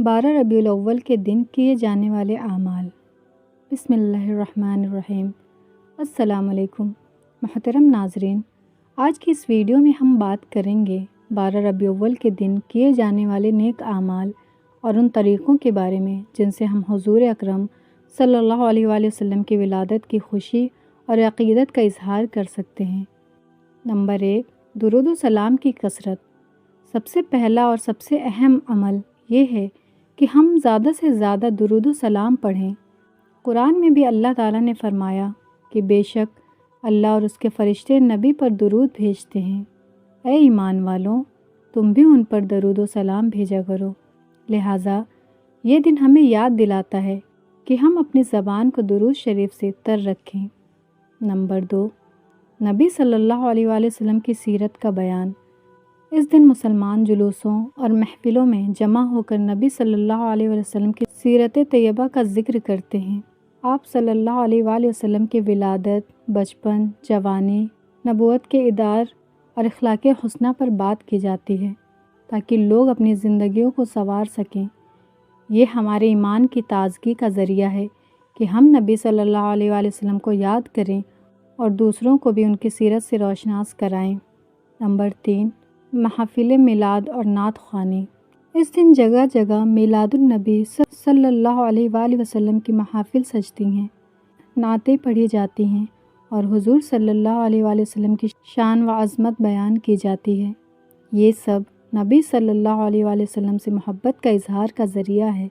12 ربیع الاول کے دن کیے جانے والے اعمال۔ بسم اللہ الرحمن الرحیم۔ السلام علیکم محترم ناظرین، آج کی اس ویڈیو میں ہم بات کریں گے 12 ربیع الاول کے دن کیے جانے والے نیک اعمال اور ان طریقوں کے بارے میں جن سے ہم حضور اکرم صلی اللہ علیہ وآلہ وسلم کی ولادت کی خوشی اور عقیدت کا اظہار کر سکتے ہیں۔ نمبر 1، درود و سلام کی کثرت۔ سب سے پہلا اور سب سے اہم عمل یہ ہے کہ ہم زیادہ سے زیادہ درود و سلام پڑھیں۔ قرآن میں بھی اللہ تعالیٰ نے فرمایا کہ بے شک اللہ اور اس کے فرشتے نبی پر درود بھیجتے ہیں۔ اے ایمان والوں، تم بھی ان پر درود و سلام بھیجا کرو۔ لہٰذا یہ دن ہمیں یاد دلاتا ہے کہ ہم اپنی زبان کو درود شریف سے تر رکھیں۔ نمبر 2، نبی صلی اللہ علیہ وآلہ وسلم کی سیرت کا بیان۔ اس دن مسلمان جلوسوں اور محفلوں میں جمع ہو کر نبی صلی اللہ علیہ وآلہ وسلم کی سیرت طیبہ کا ذکر کرتے ہیں۔ آپ صلی اللہ علیہ وآلہ وسلم کی ولادت، بچپن، جوانی، نبوت کے ادار اور اخلاق حسنہ پر بات کی جاتی ہے تاکہ لوگ اپنی زندگیوں کو سنوار سکیں۔ یہ ہمارے ایمان کی تازگی کا ذریعہ ہے کہ ہم نبی صلی اللہ علیہ وآلہ وسلم کو یاد کریں اور دوسروں کو بھی ان کی سیرت سے روشناس کرائیں۔ نمبر 3، محافل میلاد اور نعت خوانی۔ اس دن جگہ جگہ میلاد النبی صلی اللہ علیہ وآلہ وسلم کی محافل سجتی ہیں، نعتیں پڑھی جاتی ہیں اور حضور صلی اللہ علیہ وآلہ وسلم کی شان و عظمت بیان کی جاتی ہے۔ یہ سب نبی صلی اللہ علیہ وآلہ وسلم سے محبت کا اظہار کا ذریعہ ہے۔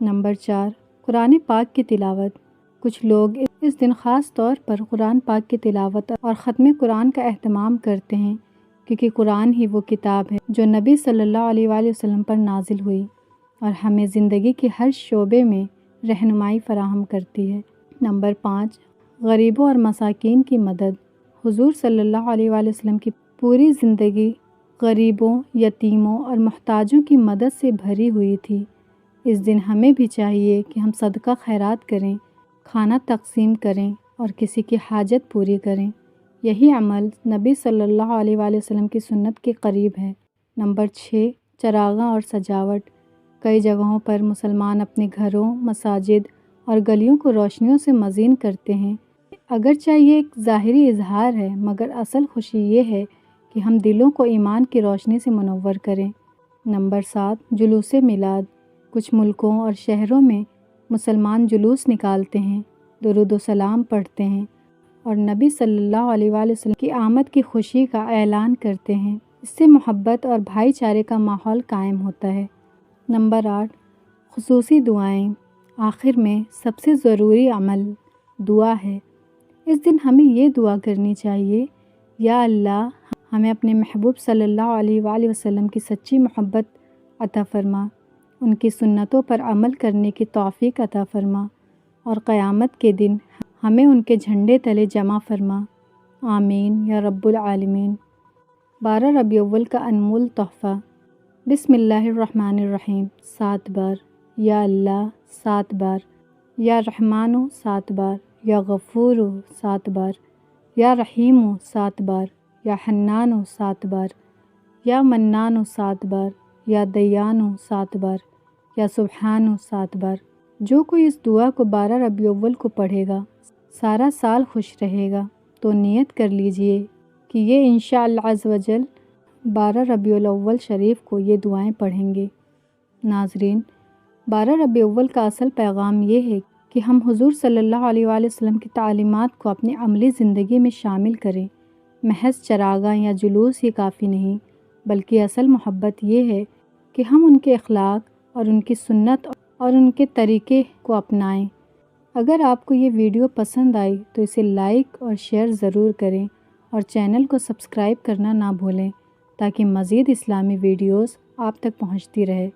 نمبر 4، قرآن پاک کی تلاوت۔ کچھ لوگ اس دن خاص طور پر قرآن پاک کی تلاوت اور ختم قرآن کا اہتمام کرتے ہیں کیونکہ قرآن ہی وہ کتاب ہے جو نبی صلی اللہ علیہ وآلہ وسلم پر نازل ہوئی اور ہمیں زندگی کے ہر شعبے میں رہنمائی فراہم کرتی ہے۔ نمبر 5، غریبوں اور مساکین کی مدد۔ حضور صلی اللہ علیہ وآلہ وسلم کی پوری زندگی غریبوں، یتیموں اور محتاجوں کی مدد سے بھری ہوئی تھی۔ اس دن ہمیں بھی چاہیے کہ ہم صدقہ خیرات کریں، کھانا تقسیم کریں اور کسی کی حاجت پوری کریں۔ یہی عمل نبی صلی اللہ علیہ وآلہ وسلم کی سنت کے قریب ہے۔ نمبر 6، چراغاں اور سجاوٹ۔ کئی جگہوں پر مسلمان اپنے گھروں، مساجد اور گلیوں کو روشنیوں سے مزین کرتے ہیں۔ اگرچہ یہ ایک ظاہری اظہار ہے مگر اصل خوشی یہ ہے کہ ہم دلوں کو ایمان کی روشنی سے منور کریں۔ نمبر 7، جلوس میلاد۔ کچھ ملکوں اور شہروں میں مسلمان جلوس نکالتے ہیں، درود و سلام پڑھتے ہیں اور نبی صلی اللہ علیہ وآلہ وسلم کی آمد کی خوشی کا اعلان کرتے ہیں۔ اس سے محبت اور بھائی چارے کا ماحول قائم ہوتا ہے۔ نمبر 8، خصوصی دعائیں۔ آخر میں سب سے ضروری عمل دعا ہے۔ اس دن ہمیں یہ دعا کرنی چاہیے، یا اللہ ہمیں اپنے محبوب صلی اللہ علیہ وآلہ وسلم کی سچی محبت عطا فرما، ان کی سنتوں پر عمل کرنے کی توفیق عطا فرما اور قیامت کے دن ہمیں ان کے جھنڈے تلے جمع فرما، آمین یا رب العالمین۔ 12 ربیع الاول کا انمول تحفہ۔ بسم اللہ الرحمن الرحیم 7 بار، یا اللہ 7 بار، یا رحمانو 7 بار، یا غفورو 7 بار، یا رحیمو 7 بار، یا حنانو 7 بار، یا منانو 7 بار، یا دیانو 7 بار، یا سبحانو 7 بار۔ جو کوئی اس دعا کو 12 ربیع الاول کو پڑھے گا سارا سال خوش رہے گا۔ تو نیت کر لیجئے کہ یہ انشاءاللہ عز و جل 12 ربیع الاول شریف کو یہ دعائیں پڑھیں گے۔ ناظرین، 12 ربیع الاول کا اصل پیغام یہ ہے کہ ہم حضور صلی اللہ علیہ وآلہ وسلم کی تعلیمات کو اپنی عملی زندگی میں شامل کریں۔ محض چراغاں یا جلوس ہی کافی نہیں، بلکہ اصل محبت یہ ہے کہ ہم ان کے اخلاق اور ان کی سنت اور ان کے طریقے کو اپنائیں۔ اگر آپ کو یہ ویڈیو پسند آئی تو اسے لائک اور شیئر ضرور کریں اور چینل کو سبسکرائب کرنا نہ بھولیں تاکہ مزید اسلامی ویڈیوز آپ تک پہنچتی رہے۔